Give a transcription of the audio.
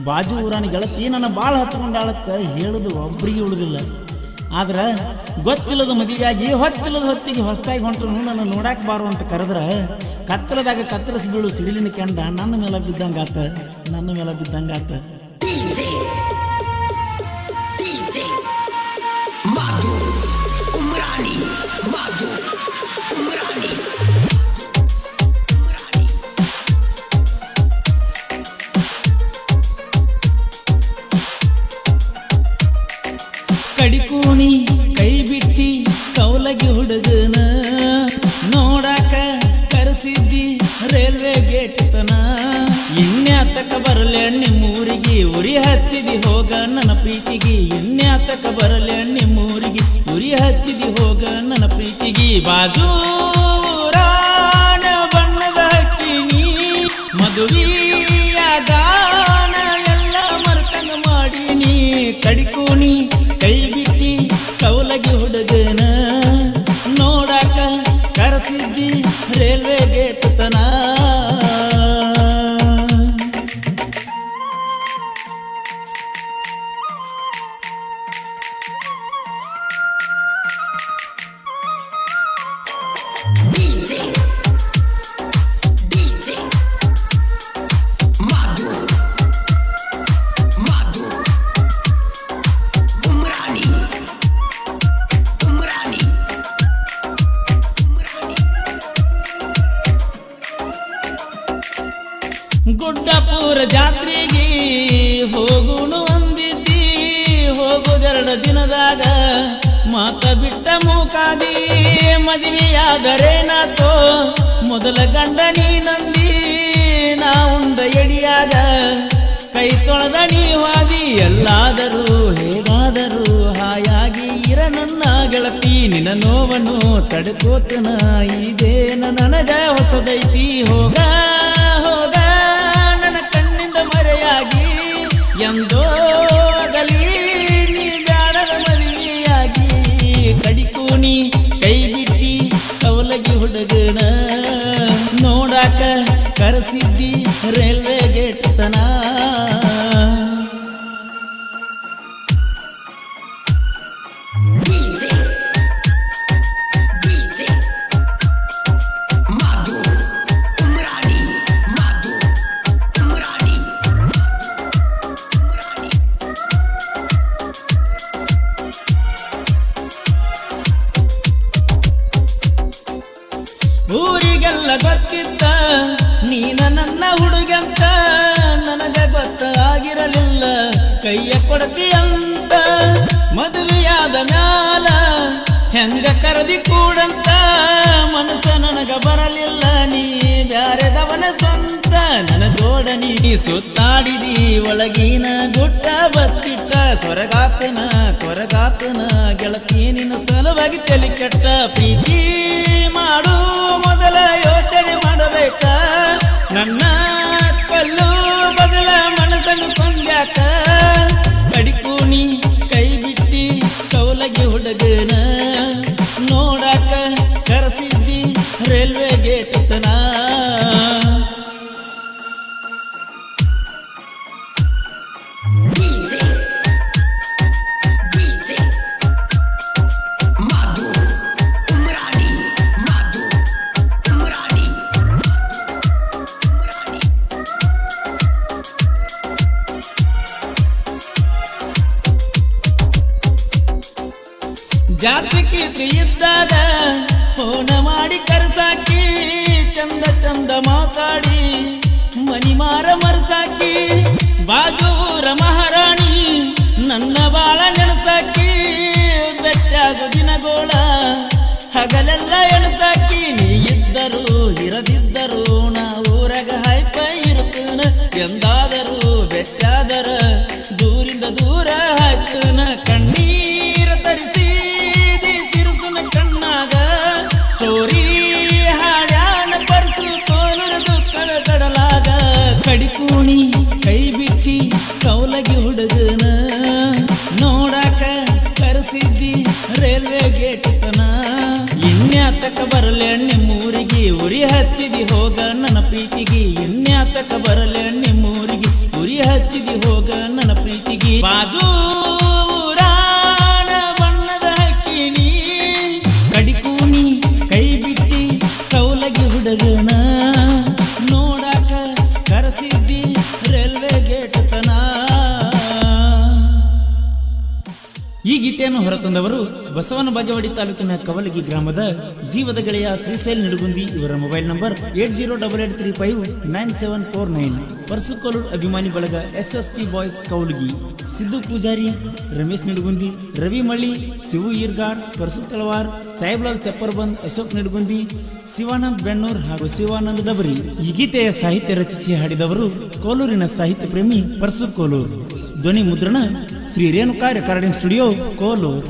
ಬಾಜು ಊರಾನ ಗೆಳತಿ ನನ್ನ ಭಾಳ ಹತ್ಕೊಂಡಾಳತ್ತ ಹೇಳುದು ಒಬ್ರಿಗೆ ಉಳಿದಿಲ್ಲ. ಆದ್ರೆ ಗೊತ್ತಿಲ್ಲದ ಮದುವೆಯಾಗಿ ಹೊತ್ತಿಲ್ಲದ ಹೊತ್ತಿಗೆ ಹೊಸದಾಗಿ ಹೊಂಟನು ನನ್ನ ನೋಡಾಕ್ ಬಾರು ಅಂತ ಕರೆದ್ರ ಕತ್ತಲದಾಗ ಕತ್ತರಿಸಿ ಬೀಳು ಸಿಡಿಲಿನ ಕೆಂಡ ನನ್ನ ಮೇಲೆ ಬಿದ್ದಂಗಾತ, ನನ್ನ ಮೇಲೆ ಬಿದ್ದಂಗಾತ. ಕಡಿಕೂಣಿ ಕೈ ಬಿಟ್ಟಿ ಕೌಲಗಿ ಹುಡುಗನ ನೋಡಾಕ ಕರೆಸಿದ್ದಿ ರೈಲ್ವೆ ಗೇಟ್ ತನ. ಇನ್ಯಾತಕ ಬರಲೆ ನಿಮ್ಮೂರಿಗೆ ಉರಿ ಹಚ್ಚಿದಿ ಹೋಗ ನನ್ನ ಪ್ರೀತಿಗೆ. ಇನ್ಯಾತಕ ಬರಲೆ ನಿಮ್ಮೂರಿಗೆ ಉರಿ ಹಚ್ಚಿದಿ ಹೋಗ ನನ್ನ ಪ್ರೀತಿಗೆ. ಬಾಜೂರಾನ ಬಣ್ಣದ ಹಕ್ಕಿನಿ ಮದುವೆಯ ಗಾನ ಎಲ್ಲ ಮರ್ತಂಗ ಮಾಡೀನಿ. ಕಡಿಕೂಣಿ ಕೈ ಬಿಟ್ಟಿ ಕೌಲಗಿ ಹುಡುಗನ ನೋಡಾಕ ಕರೆಸಿದ್ದಿ ರೈಲ್ವೆ ಗೇಟ್ ತನ. ಗುಡ್ಡಪುರ ಜಾತ್ರೆಗೆ ಹೋಗುನು ಅಂದಿದ್ದಿ, ಹೋಗೋದೆರಡು ದಿನದಾಗ ಮಾತ ಬಿಟ್ಟ ಮೂಕಾದಿ. ಮದುವೆಯಾದರೇನಾತೋ ಮೊದಲ ಗಂಡ ನೀನಂದಿ, ನಾ ಉಂಡ ಎಡಿಯಾಗ ಕೈ ತೊಳೆದ ನೀವಾದಿ. ಎಲ್ಲಾದರೂ ಹೇಗಾದರೂ ಹಾಯಾಗಿ ಇರ ನನ್ನ ಗೆಳತಿ. ನಿನ್ನ ನೋವನ್ನು ತಡ್ಕೋತನ ಇದೇನ ನನಗ ಹೊಸದೈತಿ. ಹೋಗ ಹೋಗ ನನ್ನ ಕಣ್ಣಿಂದ ಮರೆಯಾಗಿ ಎಂದೋ ಆಗಲಿ ನೀ ಬ್ಯಾಡದ ಮದುವೆಯಾಗಿ. ಕಡಿಕೂಣಿ ಕೈ ಬಿಟ್ಟಿ ಕೌಲಗಿ ಹುಡುಗನ ನೋಡಾಕ ಕರೆಸಿದ್ದಿ ರೈಲ್ವೆ ಗೇಟ್ ತನ. ಊರಿಗೆಲ್ಲ ಗೊತ್ತಿತ್ತ ನೀನ ನನ್ನ ಹುಡುಗಂತ, ನನಗ ಗೊತ್ತಾಗಿರಲಿಲ್ಲ ಕೈಯ ಕೊಡತಿ ಅಂತ. ಮದುವೆಯಾದ ಮ್ಯಾಲ ಹೆಂಗ ಕರದಿ ಕೂಡಂತ ಮನಸ್ಸ ನನಗ ಬರಲಿಲ್ಲ. ನೀ ಬ್ಯಾರೆದವನ ಸ್ವಂತ ನನ್ನ ಜೋಡನಿ ಸುತ್ತಾಡಿದಿ ಒಳಗಿನ ಗುಟ್ಟ ಬತ್ತಿಟ್ಟ. ಸ್ವರಗಾತನ ಕೊರಗಾತನ ಗೆಳತಿ ನಿನ್ನ ಸಲುವಾಗಿ ತಲೆ ಕೆಟ್ಟ. ಪ್ರೀತಿ ಮಾಡು ಮೊದಲ ಯೋಚನೆ ಮಾಡಬೇಕ, ನನ್ನ ಕಲ್ಲು ಬದಲ ಮನಸ್ಸನ್ನು ಕೊಂದ್ಯಾಕ. ಕಡಿಕೂಣಿ ಕೈ ಬಿಟ್ಟಿ ಕೌಲಗಿ ಹುಡುಗನ ನೋಡಾಕ ಕರೆಸಿದ್ದಿ ರೈಲ್ವೆ ಗೇಟ್ ತನ. ಜಾತ್ರೆಗೆ ಇದ್ದಾಗ ಫೋನ ಮಾಡಿ ಕರೆಸಾಕಿ, ಚಂದ ಚಂದ ಮಾತಾಡಿ ಮನಿ ಮಾರ ಮರ್ಸಾಕಿ. ಬಾಜೂರ ಮಹಾರಾಣಿ ನನ್ನ ಬಾಳ ನೆನಸಾಕಿ, ಬೆಟ್ಟಾಗು ದಿನಗೋಳ ಹಗಲೆಲ್ಲ ಎಣಸಾಕಿ. ನೀ ಇದ್ದರು ಇರದಿದ್ದರು ನಾ ಊರಾಗ ಹೈಪ ಇರುತ್ತನ. ಎಂದಾದರೂ ಬೆಟ್ಟಾದರ ದೂರಿಂದ ದೂರ ಹಾಯ್ತನ. ಕಣ್ಣೀರ ತರಿಸಿ ಸ್ಟೋರಿ ಹಾಡ್ಯಾನ ಪರ್ಸು ತೋರುದು ಕಡಲಾಗ. ಕಡಿಕೂಣಿ ಕೈ ಬಿಟ್ಟಿ ಕೌಲಗಿ ಹುಡುಗನ ನೋಡಾಕ ಕರೆಸಿದ್ದಿ ರೈಲ್ವೆ ಗೇಟ್ ತನ. ಇನ್ಯಾತಕ ಬರಲೆ ನಿಮ್ಮೂರಿಗೆ ಉರಿ ಹಚ್ಚಿದಿ ಹೋಗ ನನ್ನ ಪ್ರೀತಿಗೆ. ಇನ್ಯಾತಕ ಬರಲೆ ನಿಮ್ಮೂರಿಗೆ ಉರಿ ಹಚ್ಚಿ ಬಯಸಿದಿ ಹೋಗ ನನ್ನ ಪ್ರೀತಿಗೆ ಬಾಜು ಊರಾನ ಬಣ್ಣದ ಹಕ್ಕಿನಿ ಕಡಿಕೂನಿ ಕೈ ಬಿಟ್ಟಿ ಕೌಲಗಿ ಹುಡುಗನ ನೋಡಾಕ ಕರೆಸಿದ್ದಿ ರೈಲ್ವೆ ಗೇಟ್ ತನ. ಈ ಗೀತೆಯನ್ನು ಹೊರತಂದವರು ಬಸವನ ಬಾಗೇವಾಡಿ ತಾಲೂಕಿನ ಕವಲಗಿ ಗ್ರಾಮದ ಜೀವದ ಗೆಳೆಯ ಶ್ರೀಶೈಲ್ ನಿಡುಗುಂದಿ. ಇವರ ಮೊಬೈಲ್ ನಂಬರ್ 8088359749. ಪರ್ಸುಕೋಲೂರ್ ಅಭಿಮಾನಿ ಬಳಗ SSP ಬಾಯ್ಸ್ ಕೌಲಗಿ, ಸಿದ್ದು ಪೂಜಾರಿ, ರಮೇಶ್ ನಿಡುಗುಂದಿ, ರವಿ ಮಳ್ಳಿ, ಶಿವು ಈರ್ಗಾರ್, ಪರ್ಸು ತಳವಾರ್, ಸಾಹೇಬ್ಲಾಲ್ ಚಪ್ಪರ್ಬಂದ್, ಅಶೋಕ್ ನಿಡುಗುಂದಿ, ಶಿವಾನಂದ್ ಬೆಣ್ಣೂರ್ ಹಾಗೂ ಶಿವಾನಂದ್ ಡಬರಿ. ಈ ಗೀತೆಯ ಸಾಹಿತ್ಯ ರಚಿಸಿ ಹಾಡಿದವರು ಕೋಲೂರಿನ ಸಾಹಿತ್ಯ ಪ್ರೇಮಿ ಪರ್ಸು ಕೋಲೂರ್. ಧ್ವನಿ ಮುದ್ರಣ ಶ್ರೀ ರೇಣುಕಾ ರೆಕಾರ್ಡಿಂಗ್ ಸ್ಟುಡಿಯೋ, ಕೋಲೂರ್.